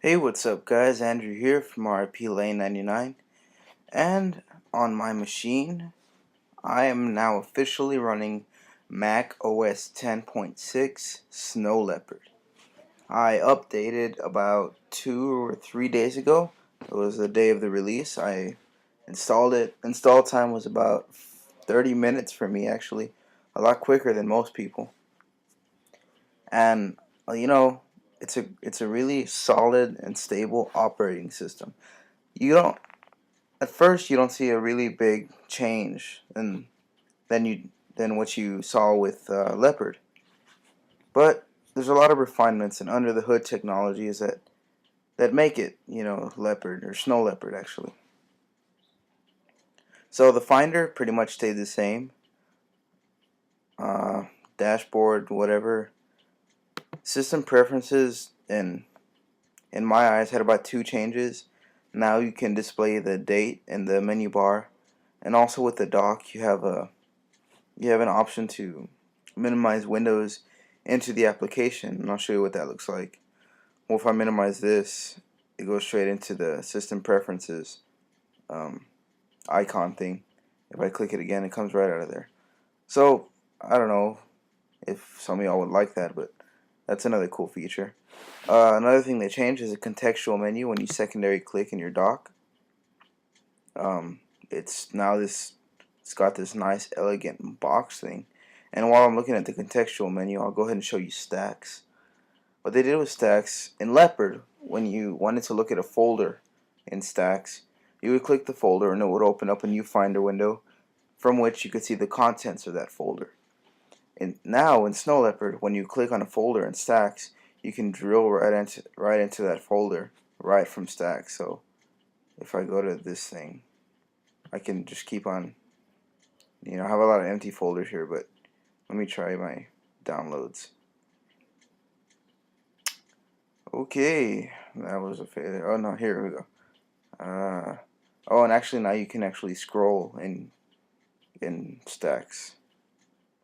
Hey, what's up guys? Andrew here from RIP Lane 99, and on my machine I am now officially running Mac OS 10.6 Snow Leopard. I updated about 2 or 3 days ago. It was the day of the release. I installed it. Install time was about 30 minutes for me, actually, a lot quicker than most people. And you know, it's a really solid and stable operating system. You don't At first you don't see a really big change than what you saw with Leopard, but there's a lot of refinements and under the hood technologies that make it, Leopard or Snow Leopard actually. So the Finder pretty much stayed the same. Uh, Dashboard, whatever. System preferences, in my eyes, had about 2 changes. Now you can display the date in the menu bar, and also with the dock you have an option to minimize windows into the application, and I'll show you what that looks like. Well, if I minimize this, it goes straight into the system preferences icon thing. If I click it again, it comes right out of there. So I don't know if some of y'all would like that, but that's another cool feature. Another thing they changed is a contextual menu when you secondary click in your dock. It's got this nice elegant box thing. And while I'm looking at the contextual menu, I'll go ahead and show you stacks. What they did with stacks in Leopard, when you wanted to look at a folder in stacks, you would click the folder and it would open up a new Finder window from which you could see the contents of that folder. And now in Snow Leopard, when you click on a folder in stacks, you can drill right into that folder right from stacks. So if I go to this thing, I can just keep on, I have a lot of empty folders here, but let me try my downloads. Okay, that was a failure. Oh no, here we go. Oh, and actually now you can actually scroll in stacks.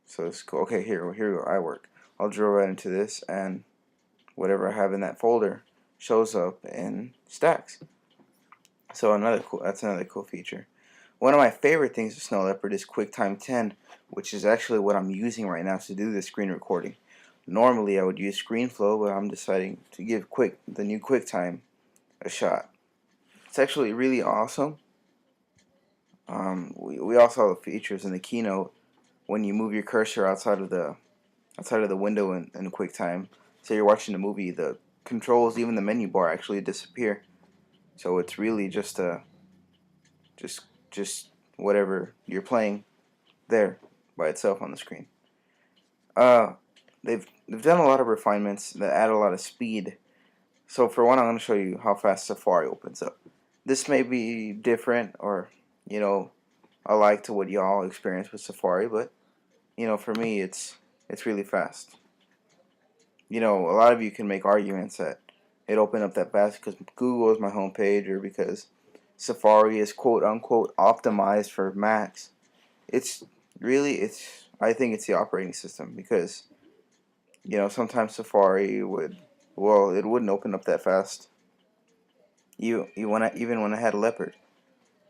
So it's cool. Okay, here we go. I'll drill right into this, and whatever I have in that folder shows up in stacks. So that's another cool feature. One of my favorite things with Snow Leopard is QuickTime 10, which is actually what I'm using right now to do this screen recording. Normally I would use ScreenFlow, but I'm deciding to give the new QuickTime a shot. It's actually really awesome. We all saw the features in the keynote when you move your cursor outside of the window in QuickTime. Say you're watching a movie, the controls, even the menu bar, actually disappear. So it's really just whatever you're playing there by itself on the screen. They've done a lot of refinements that add a lot of speed. So for one, I'm going to show you how fast Safari opens up. This may be different or alike to what y'all experience with Safari, but for me it's really fast. A lot of you can make arguments that it opened up that fast because Google is my home page or because Safari is quote unquote optimized for Macs. I think it's the operating system, because sometimes Safari it wouldn't open up that fast. Even when I had Leopard.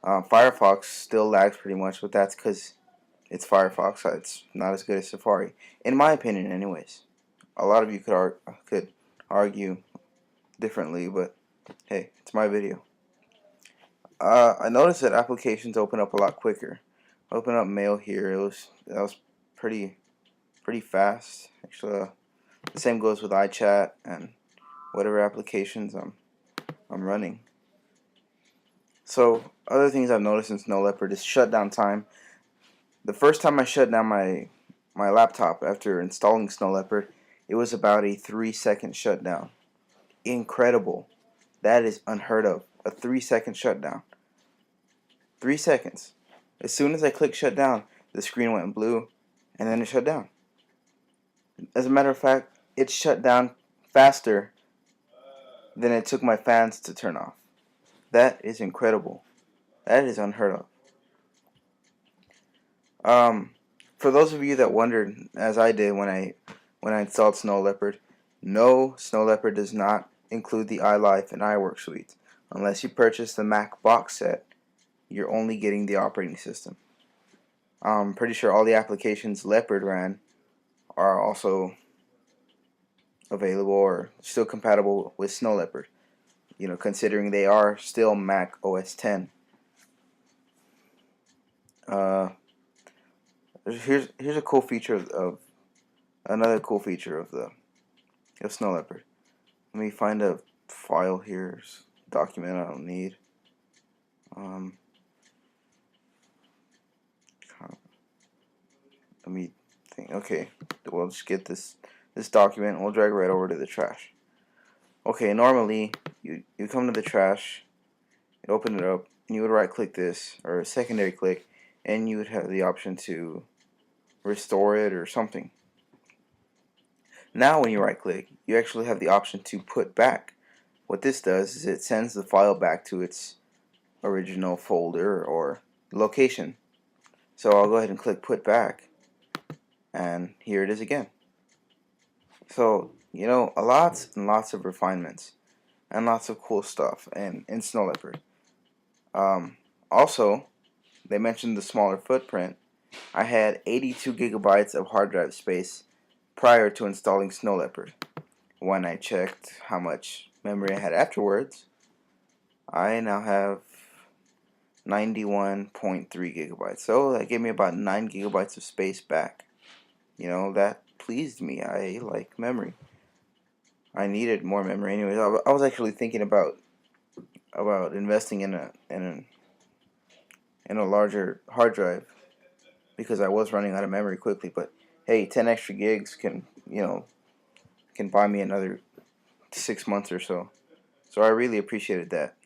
Firefox still lags pretty much, but that's because it's Firefox. So it's not as good as Safari, in my opinion, anyways. A lot of you could argue differently, but hey, it's my video. I noticed that applications open up a lot quicker. Open up Mail here. That was pretty fast. Actually, the same goes with iChat and whatever applications I'm running. So other things I've noticed in Snow Leopard is shutdown time. The first time I shut down my laptop after installing Snow Leopard, it was about a 3-second shutdown. Incredible. That is unheard of. A 3-second shutdown. 3 seconds. As soon as I clicked shut down, the screen went blue, and then it shut down. As a matter of fact, it shut down faster than it took my fans to turn off. That is incredible. That is unheard of. For those of you that wondered, as I did when I installed Snow Leopard, no, Snow Leopard does not include the iLife and iWork suites. Unless you purchase the Mac box set, you're only getting the operating system. I'm pretty sure all the applications Leopard ran are also available or still compatible with Snow Leopard, considering they are still Mac OS 10. Here's a cool feature of another cool feature of Snow Leopard. Let me find a file here, document I don't need. Let me think. Okay, we'll just get this document. We'll drag it right over to the trash. Okay, normally you come to the trash, you open it up, and you would right click this or a secondary click, and you would have the option to restore it or something. Now when you right click, you actually have the option to put back. What this does is it sends the file back to its original folder or location. So I'll go ahead and click put back, and here it is again. So, lots and lots of refinements and lots of cool stuff in Snow Leopard. Also, they mentioned the smaller footprint. I had 82 gigabytes of hard drive space prior to installing Snow Leopard. When I checked how much memory I had afterwards, I now have 91.3 gigabytes. So that gave me about 9 gigabytes of space back. That pleased me. I like memory. I needed more memory anyways. I was actually thinking about investing in a larger hard drive because I was running out of memory quickly. But hey, 10 extra gigs can buy me another 6 months or so. So I really appreciated that.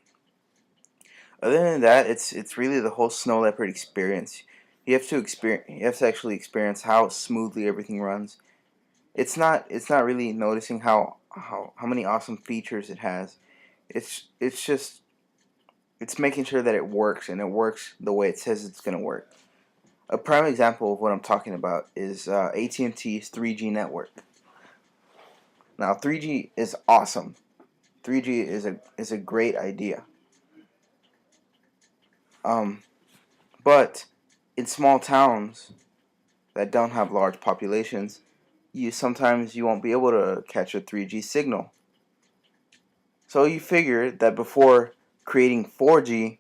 Other than that, it's really the whole Snow Leopard experience. You have to actually experience how smoothly everything runs. It's not really noticing how many awesome features it has. It's making sure that it works, and it works the way it says it's going to work. A prime example of what I'm talking about is AT&T's 3G network. Now 3G is awesome. 3G is a great idea. But in small towns that don't have large populations, sometimes you won't be able to catch a 3G signal. So you figure that before creating 4G,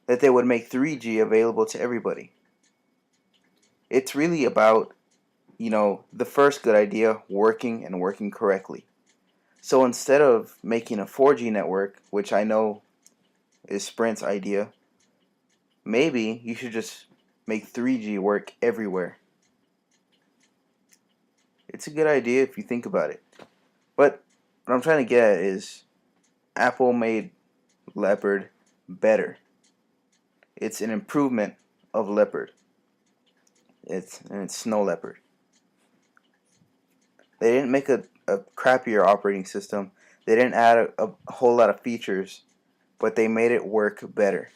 that they would make 3G available to everybody. It's really about, the first good idea working and working correctly. So instead of making a 4G network, which I know is Sprint's idea, maybe you should just make 3G work everywhere. It's a good idea if you think about it. But what I'm trying to get at is Apple made Leopard better. It's an improvement of Leopard. It's Snow Leopard. They didn't make a crappier operating system. They didn't add a whole lot of features, but they made it work better.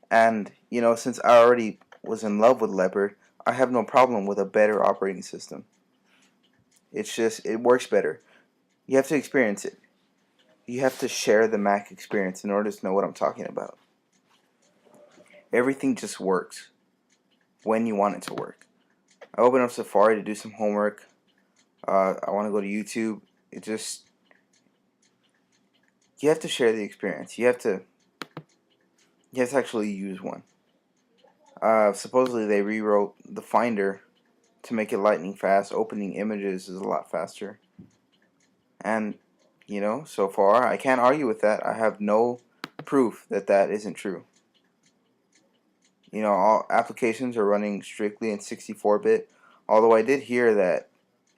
And, since I already was in love with Leopard, I have no problem with a better operating system. It's just, it works better. You have to experience it. You have to share the Mac experience in order to know what I'm talking about. Everything just works when you want it to work. I open up Safari to do some homework. I want to go to YouTube. You have to share the experience. You have to actually use one. Supposedly they rewrote the Finder to make it lightning fast. Opening images is a lot faster. And, so far I can't argue with that. I have no proof that isn't true. All applications are running strictly in 64-bit. Although I did hear that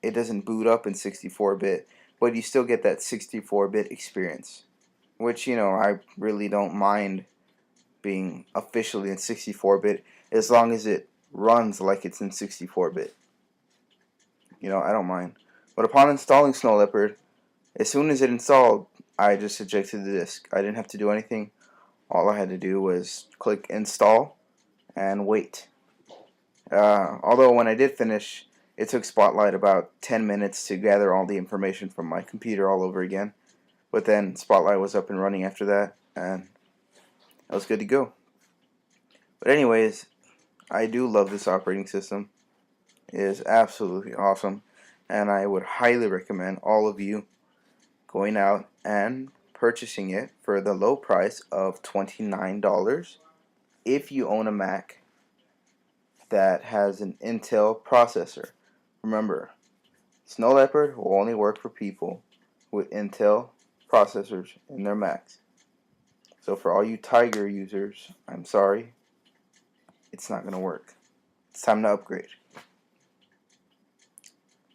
it doesn't boot up in 64-bit, but you still get that 64-bit experience. Which, I really don't mind being officially in 64-bit as long as it runs like it's in 64-bit. I don't mind. But upon installing Snow Leopard, as soon as it installed, I just ejected the disk. I didn't have to do anything. All I had to do was click install and wait. Although when I did finish, it took Spotlight about 10 minutes to gather all the information from my computer all over again. But then Spotlight was up and running after that, and I was good to go. But anyways, I do love this operating system. It is absolutely awesome, and I would highly recommend all of you going out and purchasing it for the low price of $29 if you own a Mac that has an Intel processor. Remember, Snow Leopard will only work for people with Intel processors in their Macs. So for all you Tiger users, I'm sorry, it's not going to work. It's time to upgrade.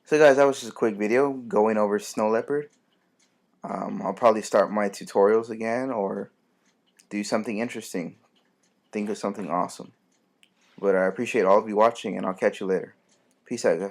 So guys, that was just a quick video going over Snow Leopard. I'll probably start my tutorials again or do something interesting. Think of something awesome. But I appreciate all of you watching, and I'll catch you later. Peace out, guys.